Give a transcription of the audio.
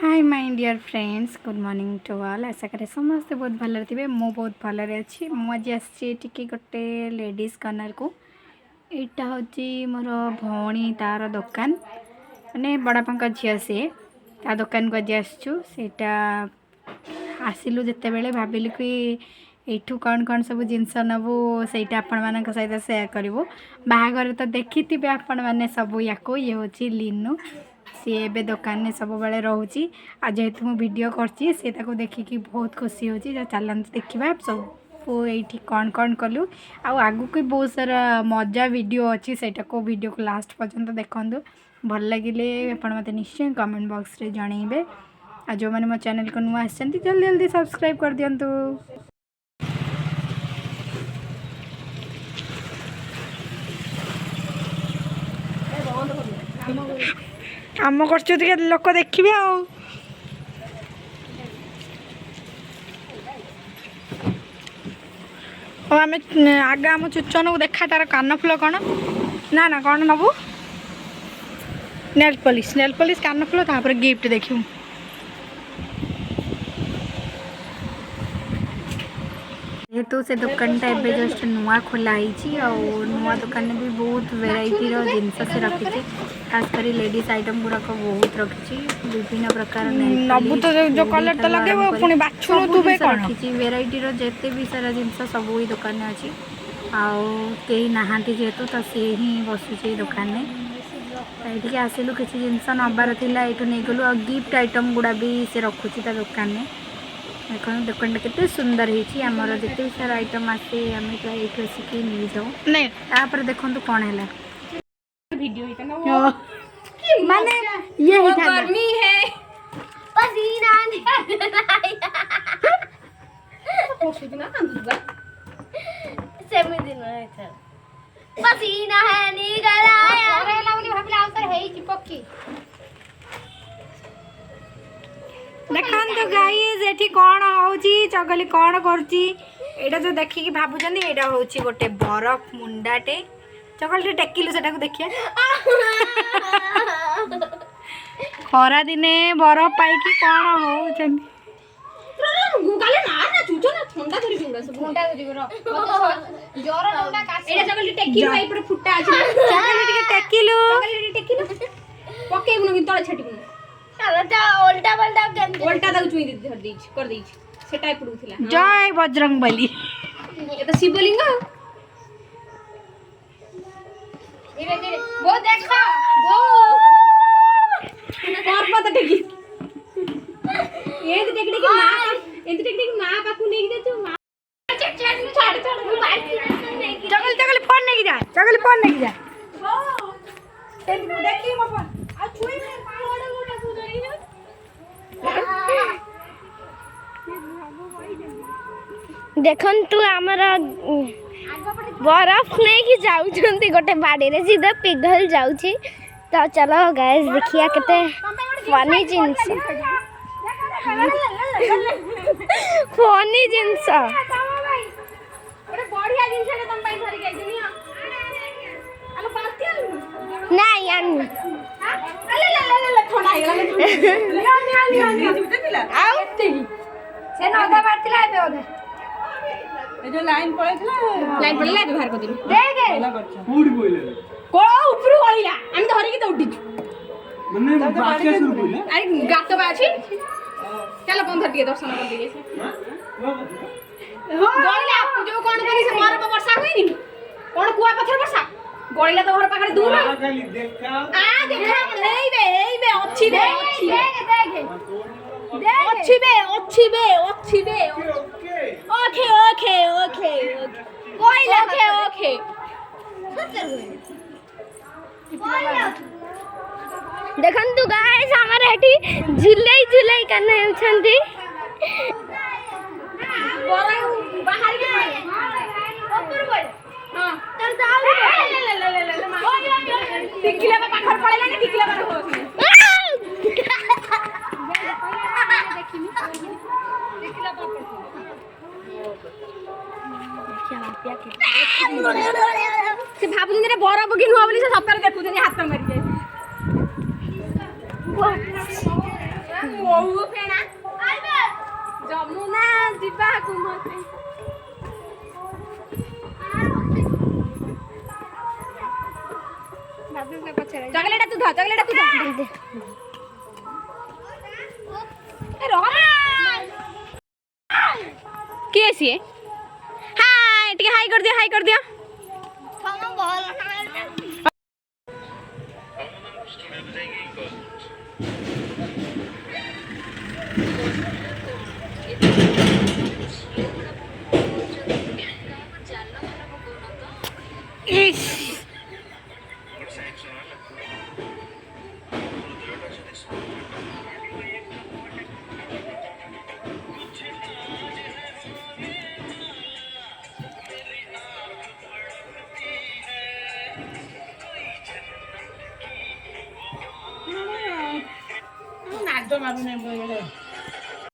Hi my dear friends good morning to all. आशा करे समस्ते बहुत भल थे। मु बहुत भलरे अच्छी। मुझे आसी गोटे लेडीज कॉर्नर को। यहाँ हूँ मोर भौणी तार दुकान माने बड़ापा झील सी ता दुकान को आज आसटा आसिलु जिते बेले भाविलु कि एठू कौन कौन सब जिनस नबू से आपण मान सहित सेयार करूँ। बाहागर तो देखी थे आपण मैंने सब या ये हूँ लीनू सी ए दुकान में सब बेले रोचे। आज जेहेतु मुझे वीडियो करची सी देखिकी बहुत खुशी होची। चलते देखा सब ये कौन कौन कलु आगु की बहुत सारा मजा वीडियो अच्छी से वीडियो को लास्ट पर्यंत देखूँ। भल लगे आपण मत निश्चय कमेंट बॉक्स रे जनइबे। आ जो मैंने मो चैनल को नुआ आसछंती जल्दी जल्दी सब्सक्राइब कर दियंतु। काम कर लोक देखिए आम आगे आम चुचन को देखा तार कान फुल कौन ना ना कौन नबू नेल पॉलिश कान फुल तापर गिफ्ट देखू। जेहेतु से दुकानटा एवं जस्ट नुआ खोला नुआ दुकान भी बहुत वेराइटी जिनस से रखी। खास कर लेडीज आइटम गुड़ाक बहुत रखी विभिन्न प्रकार रखी वेराइटी जिते भी सारा जिनस सब ही दुकान अच्छी आई नहांती जेहेतु तो सी ही बसुचे दुकान में ये आसिलु किसी जिनस नबार था ये नहीं गलु आ गिफ्ट आइटम गुड़ा भी से रखुची दुकान में। देखो दुकान के सुंदर होमर जिते सारा आइटम आसे आम ये आसिक नहीं जाऊँ देखो कौन है माने ये गर्मी है पसीना पसीना है निकल आया देखो गाइस एठी कौन होची चगली कौन करची एटा जो देखि कि भाबुचंदी एटा होची गोटे बरफ मुंडाटे चगली टेकिलु सेटा को देखिया खरा दिने बरफ पाई कि कौन होचंदी गाले ना ना चुचो ना ठंडा करी गुंडा सब ठंडा करी रो जोर ठंडा कासी एटा चगली टेकिलु भाई पर फुट्टा अछि चगली टेकिलु पके गुनो कि तळे छेटी गुनो उल्टा दाउ चुई कर दी सेटा पड़ुथिला। जय बजरंगबली ये तो शिवलिंग धीरे धीरे वो देखो वो और पता टेकी ये टेकी मां पाकू नहीं दे तू मां छाड़ चगल फोन नहीं जा देखी मो फोन आ छुई में देखु आमर बरफ नहीं कि जाऊँच गोटे बाड़ी रे सीधा पिघल जाऊँची। तो चलो गैस देखिए केते फनी जिनस लाइन पड़ेला बाहर कर दिलु देख कूडी बोइले को ऊपर गळिला हम धरि के दौडी माने बाके सुर बोइले अरे गातो बाछि चलो बंधर दिए दर्शन कर दिए गळिला जो कोन करी से मार वर्षा होइनी कोन कुआ पत्थर वर्षा गळिला तो घर पाखरे दूर देखा नहीं बे अच्छी बे अच्छी बे ओके कोई लगे ओके देखन तू गाइस हमर हेठी झुलै कने छंती बाहर के ऊपर बोल हां चल जाओ टिकला में पाखर पड़ेला ने टिकला में हो से भाबु दिन बरफ कि नुआ बोली से सप्ताह देखु हाथ मारी ଓଉ ଫେଣା ଯମୁନା ଯିବା କୁମତେ ଚକଲେଟ ତୁ ଧ ଚକଲେଟ ତୁ ଧ କିଏ ସିଏ ହାଇ ଟିକେ ହାଇ କରିଦିଅ ହାଇ କରିଦିଅ ନାଦ ମାରୁନି